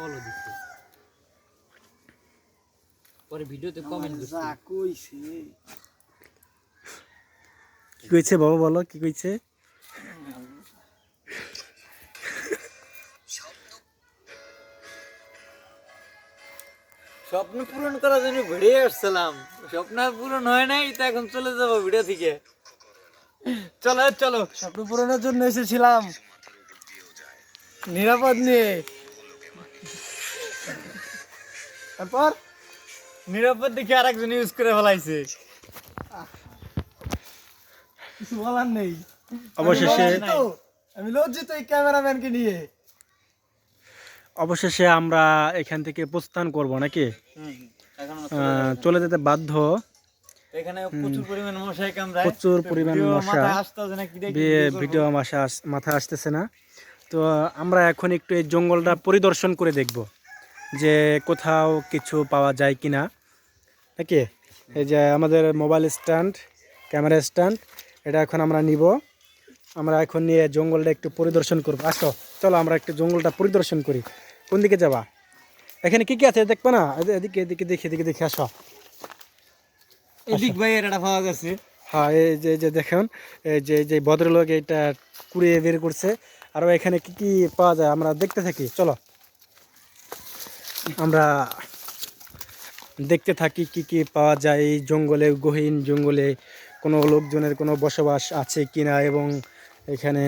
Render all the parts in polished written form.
follow দিছে পরে ভিডিওতে কমেন্ট করছে যা কইছে কি কইছে বাবা বলো কি কইছে স্বপ্ন পূরণ করার জন্য ভিডিও আসছিলাম স্বপ্ন পূরণ হয় নাই তো এখন চলে যাবো ভিডিও থেকে চলো চলো স্বপ্ন পূরণের জন্য এসেছিলাম নিরাপদ নিয়ে তারপর নিরাপদ দেখে আরেকজন ইউজ করে ফেলাইছে কিছু বলার নেই অবশেষে আমি লজ্জিত এই ক্যামেরাম্যানকে নিয়ে অবশেষে আমরা এখান থেকে প্রস্থান করব নাকি এখন চলে যেতে বাধ্য এখানে প্রচুর পরিমাণ মশাই কামড়ায় প্রচুর পরিমাণ মশা আসতেছে না কি ভিডিও মাথা আসতেছে না তো আমরা এখন একটু এই জঙ্গলটা পরিদর্শন করে দেখব যে কোথাও কিছু পাওয়া যায় কিনা নাকি এই যে আমাদের মোবাইল স্ট্যান্ড ক্যামেরা স্ট্যান্ড এটা এখন আমরা নিব আমরা এখন নিয়ে জঙ্গলটা একটু পরিদর্শন করব আসো চলো আমরা একটু জঙ্গলটা পরিদর্শন করি কোন দিকে যাবা এখানে কি কি আছে দেখবা না এদিকে এদিকে দেখে আসো এদিক ভাই এটা পাওয়া গেছে হ্যাঁ এই যে দেখুন এই যে ভদ্রলোক এটা কুড়িয়ে বের করছে আরও এখানে কি কি পাওয়া যায় আমরা দেখতে থাকি চলো আমরা দেখতে থাকি কি কি পাওয়া যায় এই জঙ্গলে গহীন জঙ্গলে কোনো লোকজনের কোনো বসবাস আছে কিনা এবং এখানে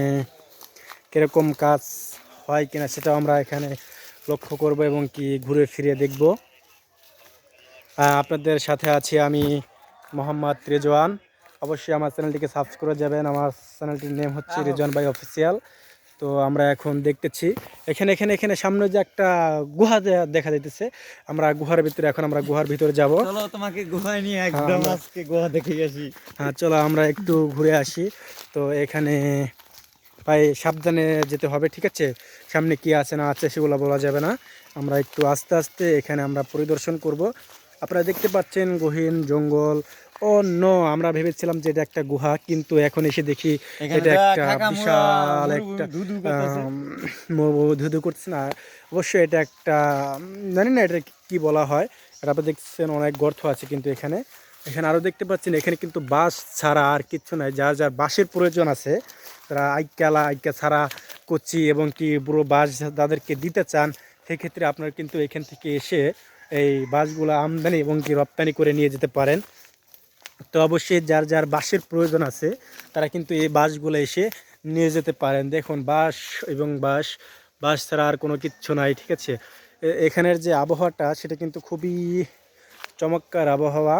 কীরকম কাজ হয় কিনা সেটাও আমরা এখানে লক্ষ্য করব এবং কি ঘুরে ফিরে দেখব আপনাদের সাথে আছি আমি মোহাম্মদ রেজওয়ান অবশ্যই আমার চ্যানেলটিকে সাবস্ক্রাইব করে যাবেন আমার চ্যানেলটির নেম হচ্ছে রেজওয়ান ভাই অফিসিয়াল তো আমরা এখন দেখতেছি এখানে সামনে যে একটা গুহা দেখা যাইতেছে আমরা গুহার ভিতরে এখন আমরা গুহার ভিতরে যাব চলো তোমাকে গুহায় নিয়ে একদম আজকে গুহা দেখে আসি হ্যাঁ চলো আমরা একটু ঘুরে আসি তো এখানে পায়ে সাবধানে যেতে হবে ঠিক আছে সামনে কি আছে না আছে সেগুলো বলা যাবে না আমরা একটু আস্তে আস্তে এখানে আমরা পরিদর্শন করব আপনারা দেখতে পাচ্ছেন গহীন জঙ্গল ও নো আমরা ভেবেছিলাম যে এটা একটা গুহা কিন্তু এখন এসে দেখি এটা একটা বিশাল একটা ধুধু করছে না অবশ্যই এটা একটা জানি না এটা কি বলা হয় এটা আপনারা দেখছেন অনেক গর্ত আছে কিন্তু এখানে আরও দেখতে পাচ্ছেন এখানে কিন্তু বাঁশ ছাড়া আর কিচ্ছু নাই যার বাঁশের প্রয়োজন আছে তারা আইকা ছাড়া কচি এবং কি বুড়ো বাঁশ তাদেরকে দিতে চান সেক্ষেত্রে আপনারা কিন্তু এখান থেকে এসে এই বাঁশগুলো আমদানি এবং কি রপ্তানি করে নিয়ে যেতে পারেন তো অবশ্যই যার বাঁশের প্রয়োজন আছে তারা কিন্তু এই বাঁশগুলো এসে নিয়ে যেতে পারেন দেখুন বাঁশ এবং বাঁশ ছাড়া আর কোনো কিচ্ছু নাই ঠিক আছে এখানের যে আবহাওয়াটা সেটা কিন্তু খুবই চমৎকার আবহাওয়া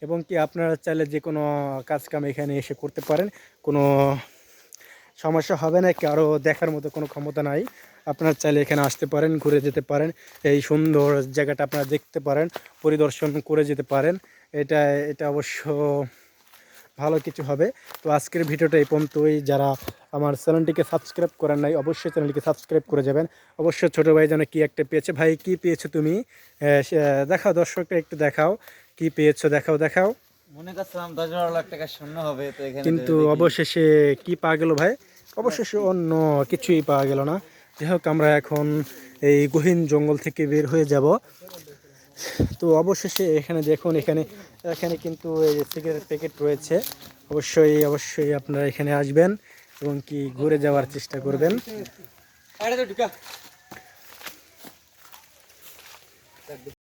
এবং কি আপনারা চাইলে যে কোনো কাজকাম এখানে এসে করতে পারেন কোনো সমস্যা হবে না কারো দেখার মতো কোনো ক্ষমতা নাই আপনারা চাইলে এখানে আসতে পারেন ঘুরে যেতে পারেন এই সুন্দর জায়গাটা আপনারা দেখতে পারেন পরিদর্শন করে যেতে পারেন এটা অবশ্য ভালো কিছু হবে তো আজকের ভিডিওটা এই পর্যন্তই যারা আমার চ্যানেলটিকে সাবস্ক্রাইব করেন নাই অবশ্যই চ্যানেলটিকে সাবস্ক্রাইব করে যাবেন অবশ্যই ছোটো ভাই যেন কি একটা পেয়েছে ভাই কি পেয়েছো তুমি দেখাও দর্শকটা একটু দেখাও কি পেয়েছো দেখাও মনে করছিলাম 10-12 লাখ টাকা শূন্য হবে তো এখানে কিন্তু অবশেষে কি পাওয়া গেল ভাই অবশেষে অন্য কিছুই পাওয়া গেল না যাই হোক আমরা এখন এই গহীন জঙ্গল থেকে বের হয়ে যাব তো অবশেষে এখানে দেখুন এখানে কিন্তু এই সিগারেট প্যাকেট রয়েছে অবশ্যই আপনারা এখানে আসবেন এবং কি ঘুরে যাওয়ার চেষ্টা করবেন